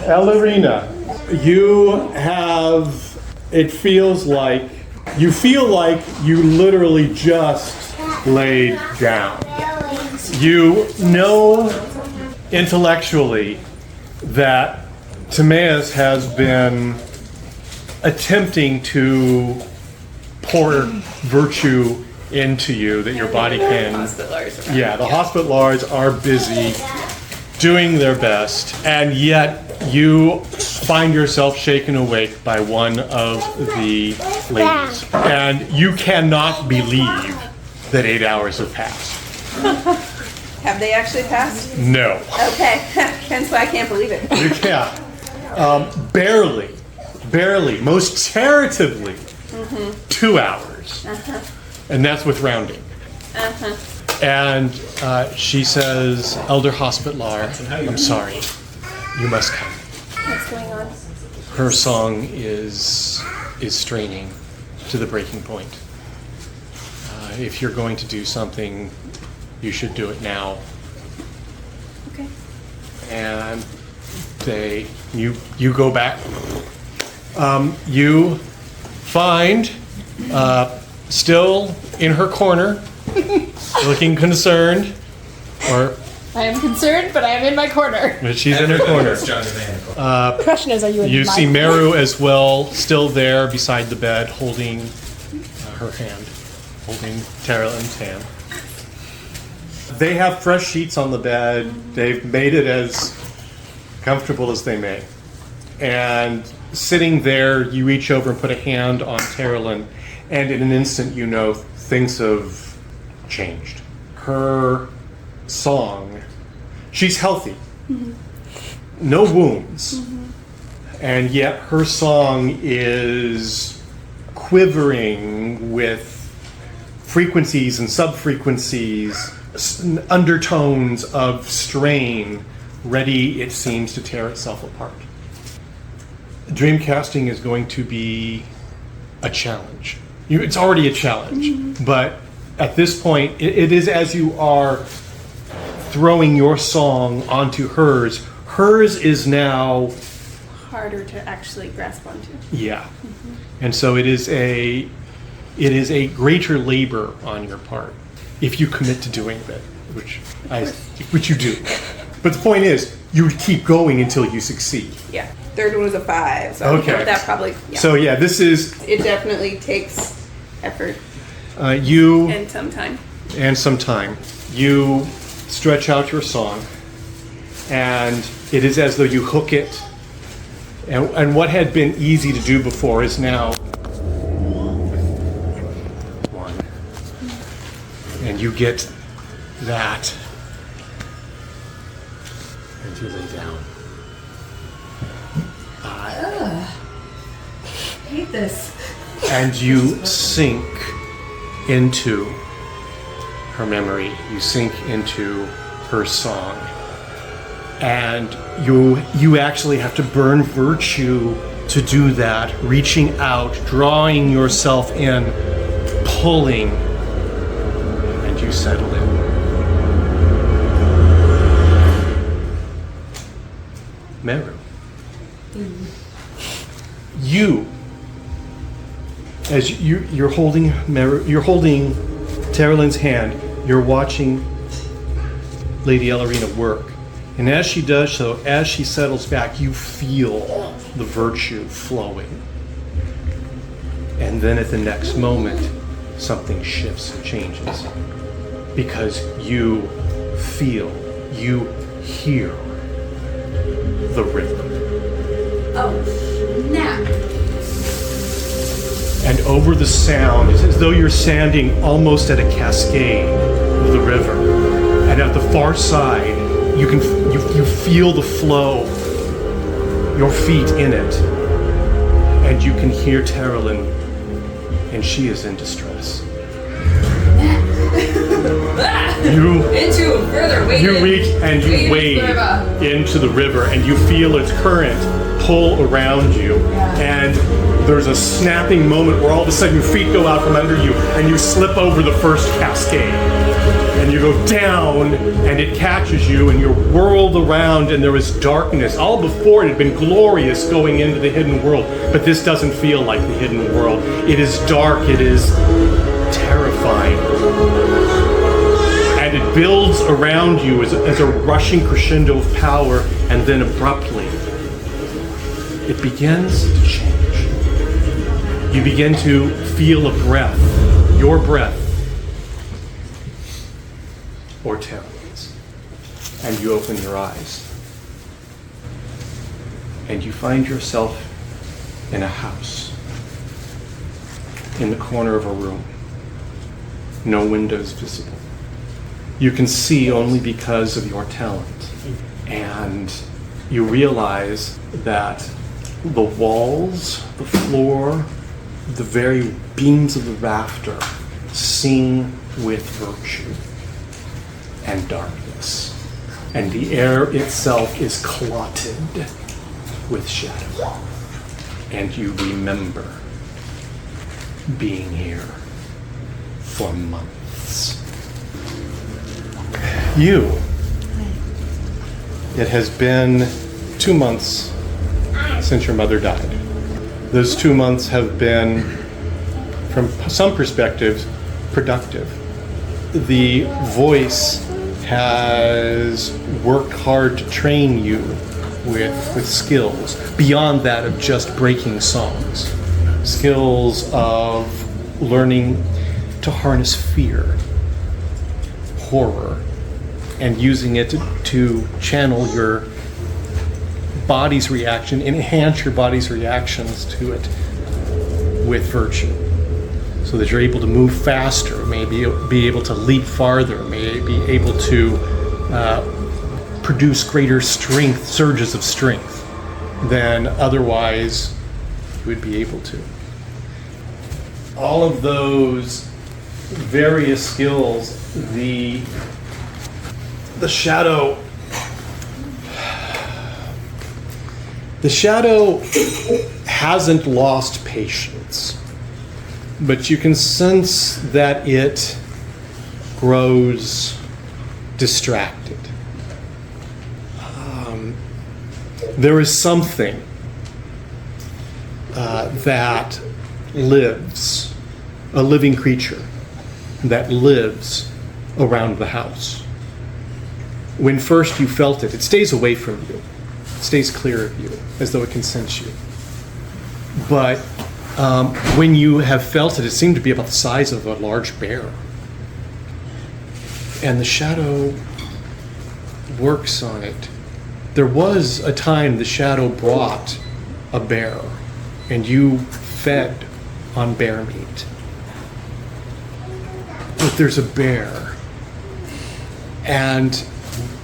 Elerina, you feel like you literally just laid down. You know intellectually that Timaeus has been attempting to pour virtue into you that your body can. Yeah, the hospitalars are busy doing their best, and yet you find yourself shaken awake by one of the ladies, and you cannot believe that 8 hours have passed. Have they actually passed? No. Okay, hence why I can't believe it. Yeah, barely, most charitably, 2 hours, and that's with rounding. And she says, Elder Hospitalar, I'm sorry, you must come. What's going on? Her song is straining to the breaking point. If you're going to do something, you should do it now. Okay. And you go back. You find, still in her corner, looking concerned, or I am concerned, but I am in my corner. but she's in her corner. Question is, are you in You my see corner? Meru as well, still there beside the bed, holding her hand, holding Teraline's hand. They have fresh sheets on the bed. They've made it as comfortable as they may. And sitting there, you reach over and put a hand on Theraline, and in an instant, you know things have changed. Her song, she's healthy, no wounds, and yet her song is quivering with frequencies and sub-frequencies, undertones of strain, ready, it seems, to tear itself apart. Dreamcasting is going to be a challenge. It's already a challenge, but at this point, it is as you are throwing your song onto hers. Hers is now Harder to actually grasp onto. yeah, and so it is a greater labor on your part if you commit to doing it, which you do. But the point is, you would keep going until you succeed. Yeah. Third one was a 5, so Okay. that probably. Yeah. So yeah, this is It definitely takes effort you and some time. and some time. You stretch out your song, and it is as though you hook it, and what had been easy to do before is now one. And you get that, and you lay down. I hate this. And you sink into her memory. You sink into her song. And you actually have to burn virtue to do that, reaching out, drawing yourself in, pulling, and you settle in. Meru. You, as you're holding Teraline's hand, you're watching Lady Elerina work. And as she does so, as she settles back, you feel the virtue flowing. And then at the next moment, something shifts and changes. Because you feel, you hear the river. Oh, snap. And over the sound, it's as though you're standing almost at a cascade of the river. And at the far side, you feel the flow, your feet in it. And you can hear Theraline, and she is in distress. Into a further wade. You reach and you wade into the river, and you feel its current pull around you. And there's a snapping moment where all of a sudden your feet go out from under you and you slip over the first cascade. And you go down and it catches you and you're whirled around and there is darkness. All before it had been glorious going into the hidden world, but this doesn't feel like the hidden world. It is dark, it is terrifying. And it builds around you as a rushing crescendo of power, and then abruptly it begins to change. You begin to feel a breath, your breath, or Theraline's, and you open your eyes. And you find yourself in a house, in the corner of a room. No windows visible. You can see only because of your talent. And you realize that the walls, the floor, the very beams of the rafter sing with virtue and darkness. And the air itself is clotted with shadow. And you remember being here for months. It has been 2 months since your mother died. Those 2 months have been, from some perspectives, productive. The voice has worked hard to train you with skills beyond that of just breaking songs. Skills of learning to harness fear, horror, and using it to channel your body's reaction, enhance your body's reactions to it with virtue. So that you're able to move faster, maybe be able to leap farther, maybe be able to produce greater strength, surges of strength, than otherwise you would be able to. All of those various skills, the shadow hasn't lost patience, but you can sense that it grows distracted. There is something that lives, a living creature that lives around the house. When first you felt it, it stays away from you. It stays clear of you, as though it can sense you. But when you have felt it, it seemed to be about the size of a large bear. And the shadow works on it. There was a time the shadow brought a bear, and you fed on bear meat. But there's a bear. And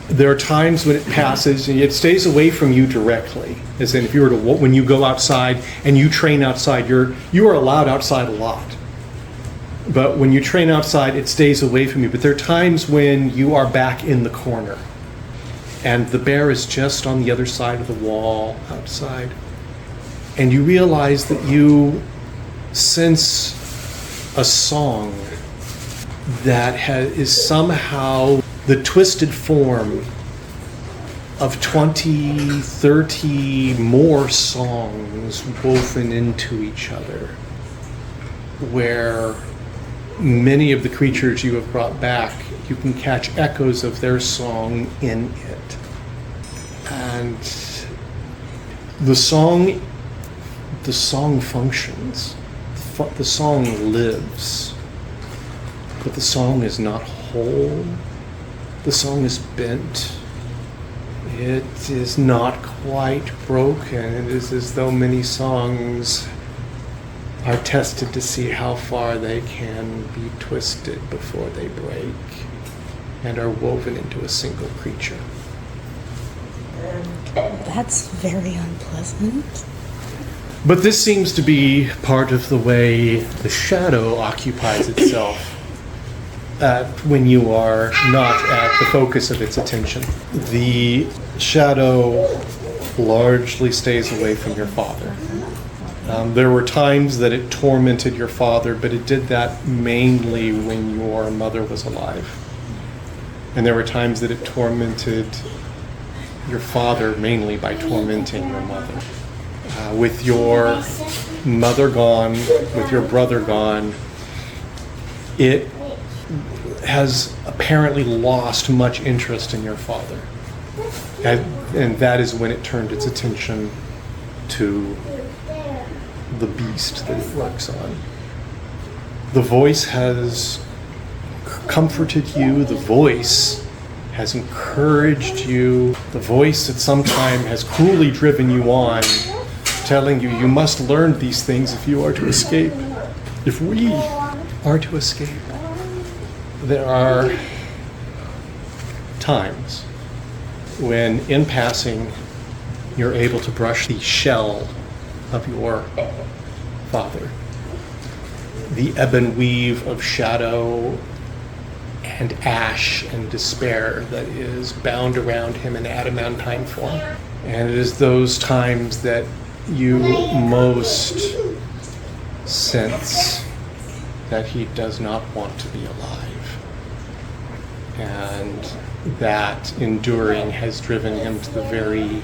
there are times when it passes and it stays away from you directly. As in, if you were to, when you go outside and you train outside, you are allowed outside a lot. But when you train outside, it stays away from you. But there are times when you are back in the corner and the bear is just on the other side of the wall outside. And you realize that you sense a song that is somehow the twisted form of 20, 30 more songs woven into each other, where many of the creatures you have brought back, you can catch echoes of their song in it. And the song functions, the song lives, but the song is not whole. The song is bent. It is not quite broken. It is as though many songs are tested to see how far they can be twisted before they break and are woven into a single creature. That's very unpleasant. But this seems to be part of the way the shadow occupies itself when you are not at the focus of its attention. The shadow largely stays away from your father. There were times that it tormented your father, but it did that mainly when your mother was alive. And there were times that it tormented your father mainly by tormenting your mother. With your mother gone, with your brother gone, it has apparently lost much interest in your father. And that is when it turned its attention to the beast that it works on. The voice has comforted you. The voice has encouraged you. The voice at some time has cruelly driven you on, telling you must learn these things if you are to escape. If we are to escape. There are times when, in passing, you're able to brush the shell of your father. The ebon weave of shadow and ash and despair that is bound around him in adamantine form. And it is those times that you most sense that he does not want to be alive. And that enduring has driven him to the very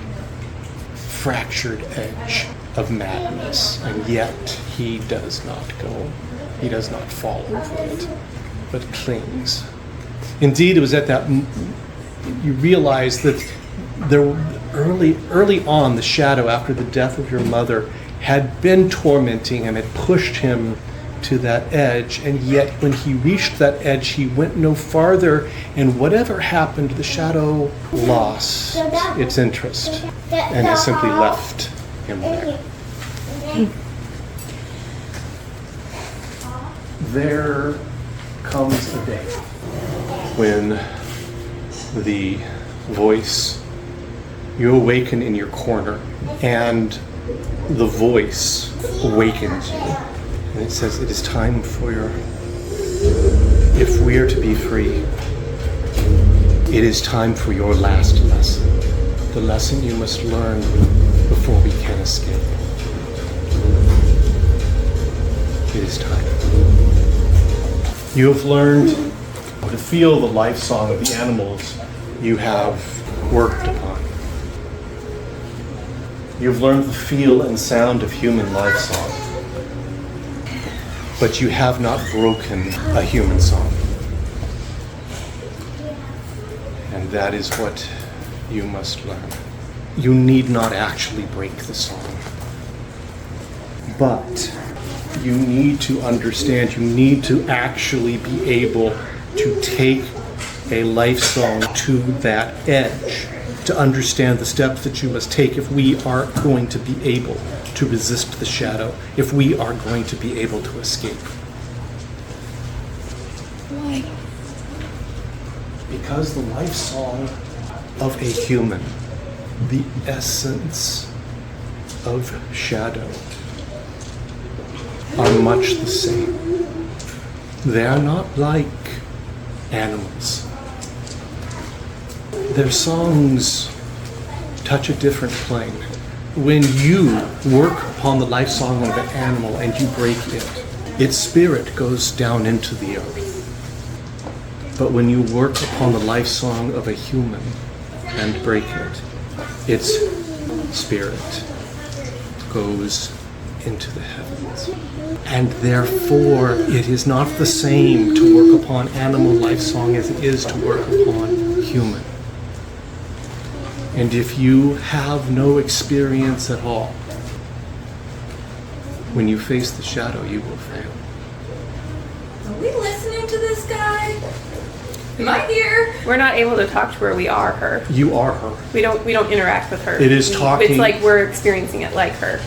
fractured edge of madness, and yet he does not go, he does not fall over it, but clings. Indeed, it was at that you realize that there early on, the shadow after the death of your mother had been tormenting and had pushed him to that edge, and yet when he reached that edge, he went no farther, and whatever happened, the shadow lost its interest and has simply left him there. There comes a day when the voice, you awaken in your corner, and the voice awakens you. And it says, it is time for if we are to be free, it is time for your last lesson. The lesson you must learn before we can escape. It is time. You have learned to feel the life song of the animals you have worked upon. You've learned the feel and sound of human life song. But you have not broken a human song. And that is what you must learn. You need not actually break the song. But you need to understand, you need to actually be able to take a life song to that edge, to understand the steps that you must take if we are going to be able to resist the shadow, if we are going to be able to escape. Why? Because the life song of a human, the essence of shadow, are much the same. They are not like animals. Their songs touch a different plane. When you work upon the life song of an animal and you break it, its spirit goes down into the earth. But when you work upon the life song of a human and break it, its spirit goes into the heavens. And therefore, it is not the same to work upon animal life song as it is to work upon human. And if you have no experience at all, when you face the shadow, you will fail. Are we listening to this guy? Am I here? We're not able to talk to her. We are her. You are her. We don't interact with her. It is talking. It's like we're experiencing it like her.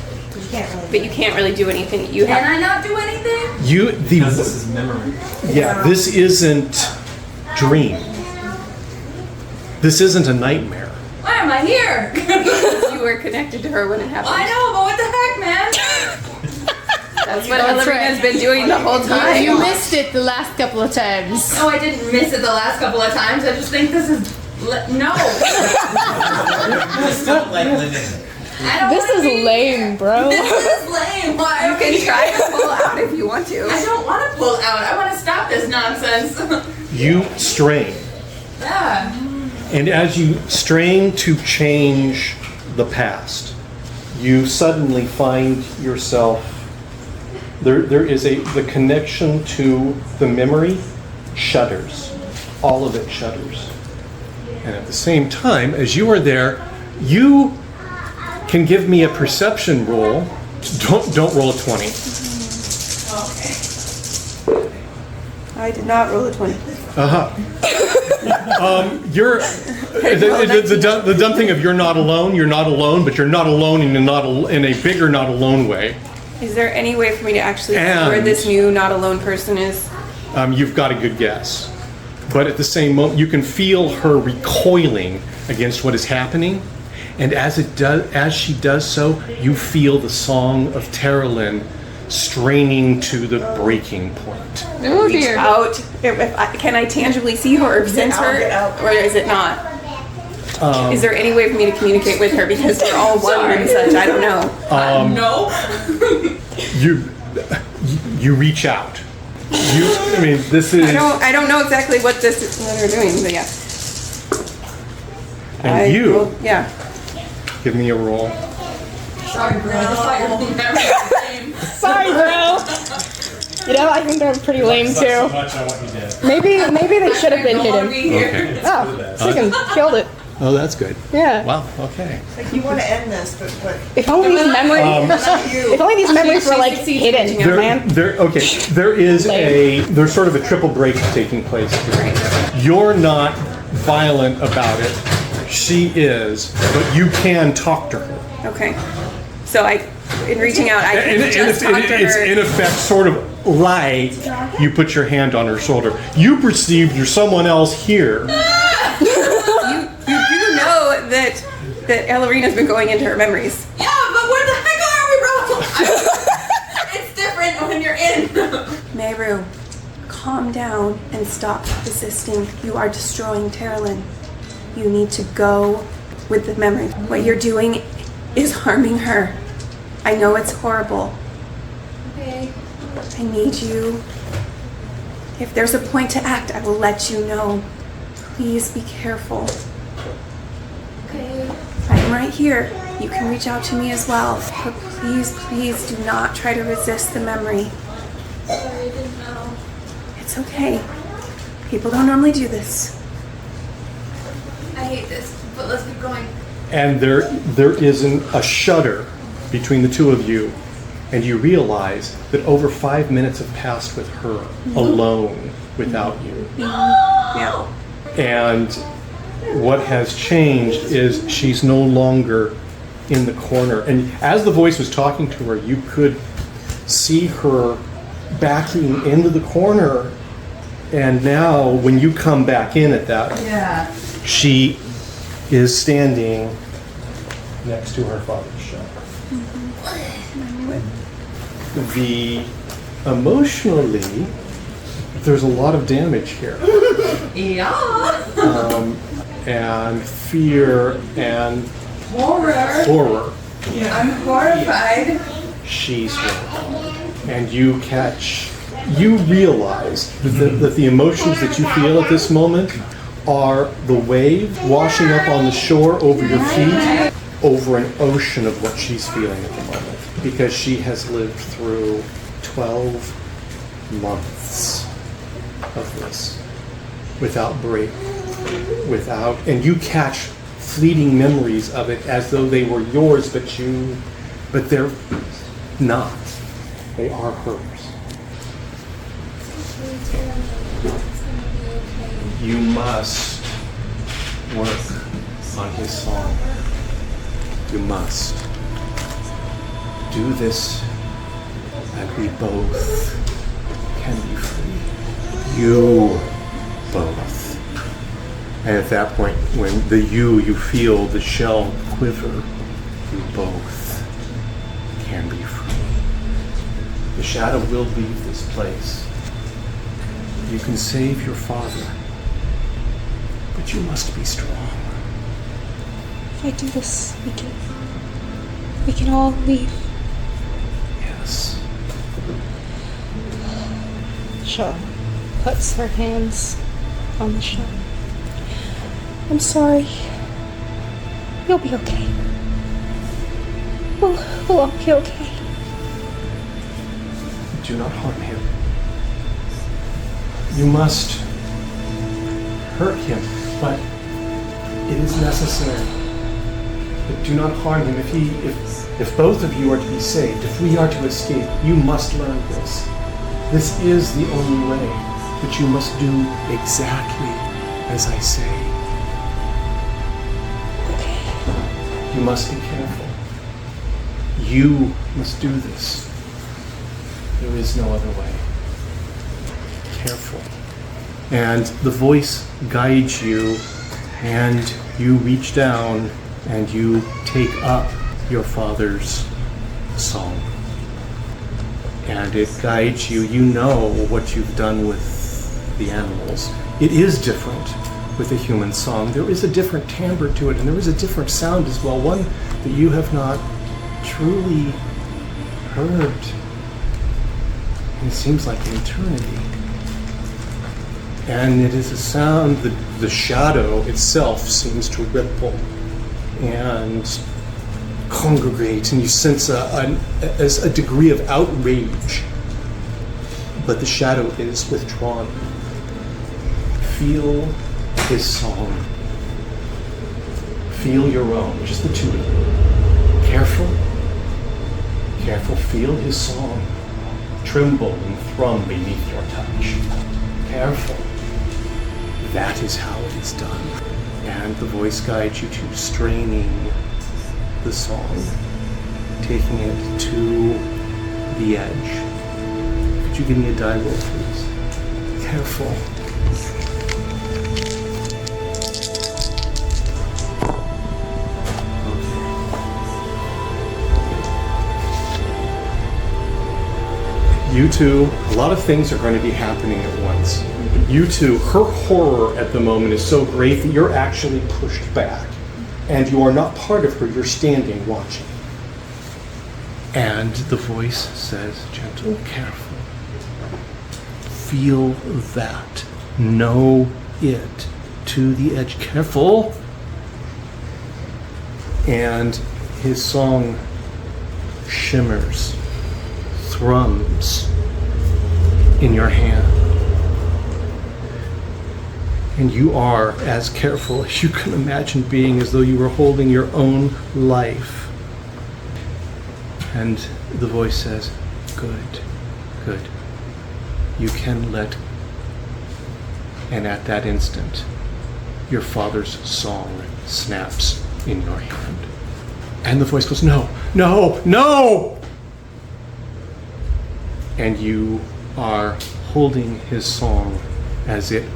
But you can't really do anything. You Can have. I not do anything? Because this is memory. Yeah, this isn't dream. This isn't a nightmare. Why am I here? You were connected to her when it happened. I know, but what the heck, man? That's what Elerina's been doing the whole time. You missed it the last couple of times. No, I didn't miss it the last couple of times. I just think this is... No. It's not like living. I don't This wanna is be lame, bro. This is lame. Why? You can try to pull out if you want to. I don't want to pull out. I want to stop this nonsense. You strain. Yeah. And as you strain to change the past, you suddenly find yourself, there is the connection to the memory shudders. All of it shudders. And at the same time, as you are there, you can give me a perception roll. Don't roll a 20. Okay. I did not roll a 20. You're the dumb thing of you're not alone. You're not alone, but you're not alone in a bigger not alone way. Is there any way for me to actually see And- where this new not alone person is? You've got a good guess, but at the same moment, you can feel her recoiling against what is happening, and as she does so, you feel the song of Theraline straining to the breaking point. Oh dear. Out. Can I tangibly see her or sense her, or is it not? Is there any way for me to communicate with her because we're all one and such? I don't know. No. You reach out. I mean, this is. I don't know exactly what they're doing, but yeah. And you well, yeah. give me a roll. Sorry, bro. The fire will never came. Sorry, bro. You know, I think they're pretty lame So too. much I want you dead. Maybe they should have been I don't want to hidden. be here. Okay. Oh, freaking killed it. Oh, that's good. Yeah. Wow. Okay. Like you want to end this, but If only these memories. not you. If only these memories were like succeeds hidden, reaching out. man. There's sort of a triple break taking place here. You're not violent about it. She is, but you can talk to her. Okay. So in reaching out, I can just talk to It's her. in effect sort of like you put your hand on her shoulder. You perceive there's someone else here. You do know that Elerina's been going into her memories. Yeah, but where the heck are we, bro? It's different when you're in. Meru, calm down and stop resisting. You are destroying Theraline. You need to go with the memory. What you're doing is harming her. I know it's horrible. Okay. I need you. If there's a point to act, I will let you know. Please be careful. Okay. I'm right here. You can reach out to me as well. But please, please do not try to resist the memory. Sorry, I didn't know. It's okay. People don't normally do this. I hate this, but let's keep going. And there isn't a shudder between the two of you, and you realize that over 5 minutes have passed with her alone without you. Yeah. And what has changed is she's no longer in the corner. And as the voice was talking to her, you could see her backing into the corner. And now, when you come back in at that, Yeah. she is standing next to her father's shop. Emotionally, there's a lot of damage here. Yeah. And fear and Horror. horror. I'm horrified. She's horrified. And you realize that the emotions that you feel at this moment are the wave washing up on the shore over your feet, over an ocean of what she's feeling at the moment. Because she has lived through 12 months of this without break, and you catch fleeting memories of it as though they were yours, but they're not. They are hers. You must work on his song. You must do this, and we both can be free. You both. And at that point, when you feel the shell quiver, you both can be free. The shadow will leave this place. You can save your father, but you must be strong. If I do this, we can all leave. Yes. Tasha puts her hands on the shell. I'm sorry. You'll be okay. We'll all be okay. Do not harm him. You must hurt him, but it is necessary. But do not harm him. If both of you are to be saved, if we are to escape, you must learn this. This is the only way, but you must do exactly as I say. Okay. You must be careful. You must do this. There is no other way. Careful. And the voice guides you, and you reach down and you take up your father's song. And it guides you. You know what you've done with the animals. It is different with a human song. There is a different timbre to it, and there is a different sound as well, one that you have not truly heard. And it seems like an eternity. And it is a sound that the shadow itself seems to ripple and congregate, and you sense a degree of outrage, but the shadow is withdrawn. Feel his song. Feel your own, just the two of you. Careful, careful, feel his song. Tremble and thrum beneath your touch. Careful. That is how it is done. And the voice guides you to straining the song, taking it to the edge. Could you give me a die roll, please? Careful. You two, a lot of things are going to be happening at once. You two, her horror at the moment is so great that you're actually pushed back. And you are not part of her, you're standing watching. And the voice says, gentle, careful. Feel that. Know it. To the edge. Careful. And his song shimmers, thrums in your hand. And you are as careful as you can imagine being, as though you were holding your own life. And the voice says, good, good. You can let. And at that instant, your father's song snaps in your hand. And the voice goes, no, no, no! And you are holding his song as it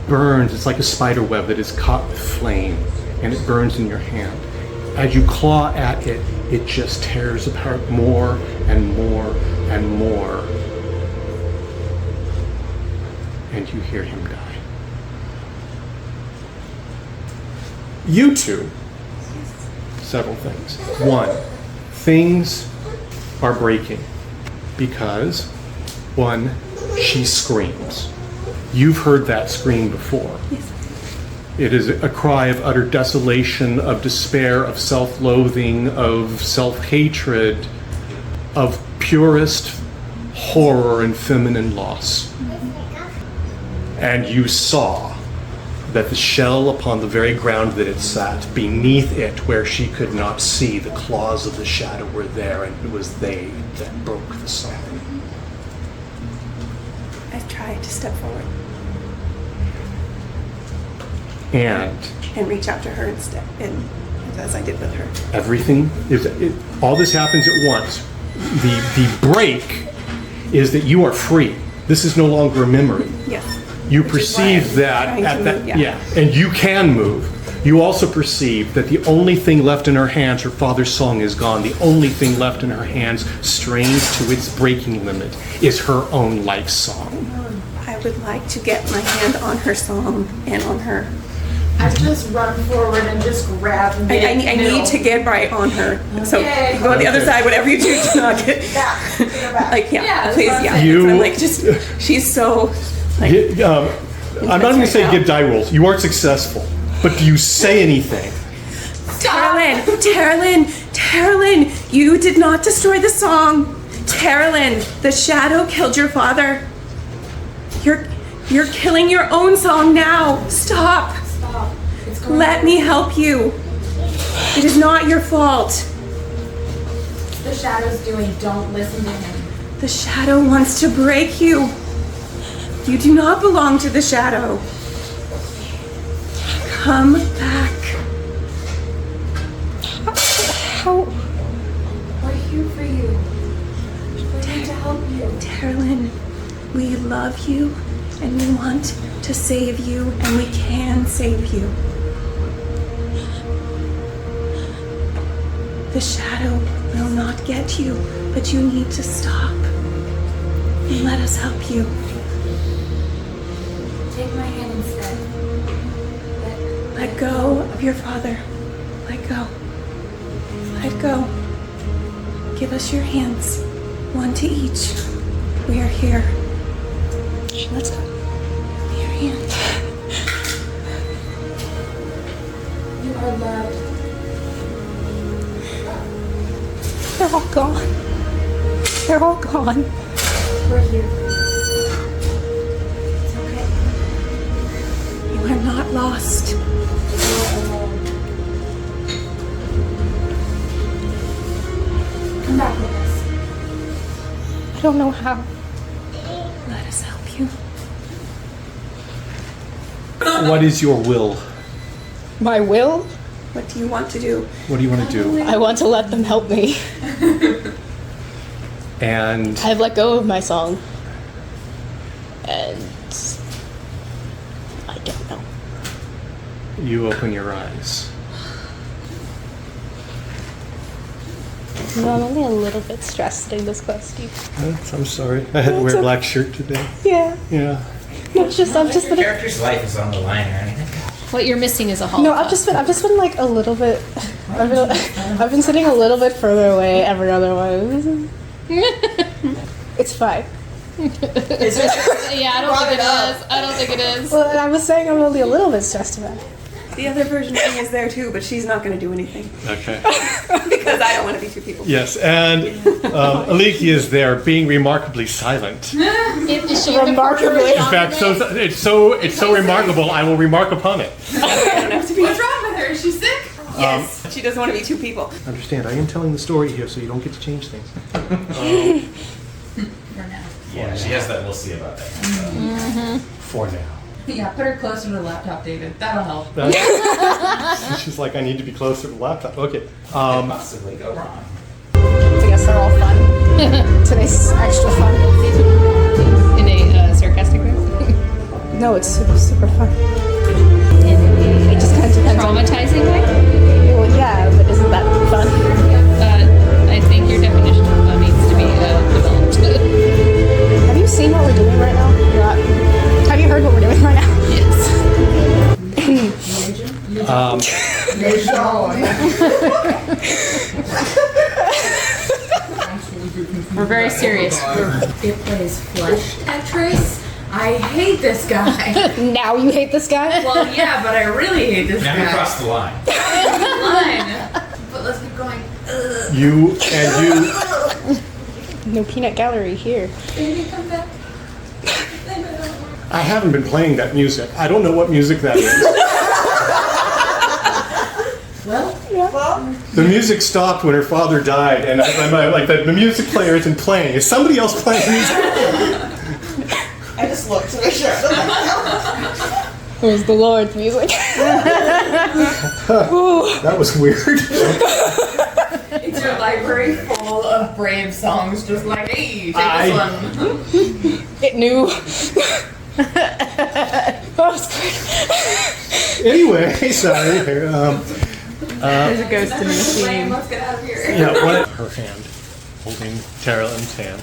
burns. It's like a spider web that is caught with flame, and it burns in your hand. As you claw at it, it just tears apart more and more and more. And you hear him die. You two, several things. One, things are breaking because, one, she screams. You've heard that scream before. Yes. It is a cry of utter desolation, of despair, of self-loathing, of self-hatred, of purest horror and feminine loss. And you saw that the shell upon the very ground that it sat, beneath it, where she could not see, the claws of the shadow were there, and it was they that broke the song. I tried to step forward And reach out to her instead, and as I did with her. everything is all this happens at once. The break is that you are free. This is no longer a memory. Yes. You Which is why I'm perceive that trying at to that move, yeah. and you can move. You also perceive that the only thing left in her hands, her father's song is gone. The only thing left in her hands, strained to its breaking limit, is her own life song. I would like to get my hand on her song and on her. I just run forward and just grab I need to get right on her. So Okay. you go on the other side, whatever you do to not get. Like, Yeah, please, that's what I'm saying. I'm like, just, she's so. Like, I'm not going to say give die rolls. You aren't successful. But do you say anything? Terraline, you did not destroy the song. Terraline, the shadow killed your father. You're killing your own song now. Stop. Stop. It's going Let me help you. It is not your fault. The shadow's doing. Don't listen to him. The shadow wants to break you. You do not belong to the shadow. Come back. How? We're here for you. We're here to help you. Terraline, we love you and we want to save you and we can save you. The shadow will not get you, but you need to stop and let us help you. Take my hand instead. Let go of your father. Let go. Let go. Give us your hands, one to each. We are here. Let's go. Your hands. You are loved. They're all gone. They're all gone. We're here. It's okay. You are not lost. You're alone. Come back with us. I don't know how. Let us help you. What is your will? My will? What do you want to do? What do you want to do? I want to let them help me. And I've let go of my song. And I don't know. you open your eyes. You know, I'm only a little bit stressed getting this close to you. I'm sorry. I had to wear a black shirt today. Yeah. Yeah. I'm just Your been. character's life is on the line or anything. What you're missing is a hall. No, I've just been like a little bit. I've been sitting a little bit further away every other one. It's fine. Yeah, I don't think it is. I don't think it is. Well, I was saying I'm only a little bit stressed about it. The other version of me is there too, but she's not going to do anything Okay. because I don't want to be two people. Yes, and Aliki is there, being remarkably silent. Is she Remarkably. In fact, it's so remarkable. I will remark upon it. I don't have to be. What's wrong with her? Is she sick? Yes, she doesn't want to be two people. Understand? I am telling the story here, so you don't get to change things. For now. Yeah, she has that. We'll see about that. For now. Yeah, put her closer to the laptop, David. That'll help. She's like, I need to be closer to the laptop. Okay. Could possibly go wrong. I guess they're all fun. Today's extra fun. in a sarcastic way? No, it's super, super fun. In a It just kind of depends on. traumatizing way? Well, yeah, but isn't that fun? I think your definition of fun needs to be developed. Have you seen what we're doing right now? Have you heard what we're doing right now? Yes. We're very serious. It plays Flesh Tetris. I hate this guy. Now you hate this guy? Well, yeah, but I really hate this Now you guy. crossed the line. Line. But let's keep going. You. No peanut gallery here. Baby, come back. I haven't been playing that music. I don't know what music that is. Well, The music stopped when her father died, and I'm like, the music player isn't playing. Is somebody else playing music? I just looked to make sure. It was the Lord's music. That was weird. it's your library full of Brave songs, just like, hey, take this one. It knew. Oh, it's great. Anyway, sorry. There's a ghost in the Lame, let's get out of here. Yeah, what? Her hand, holding Teraline's hand.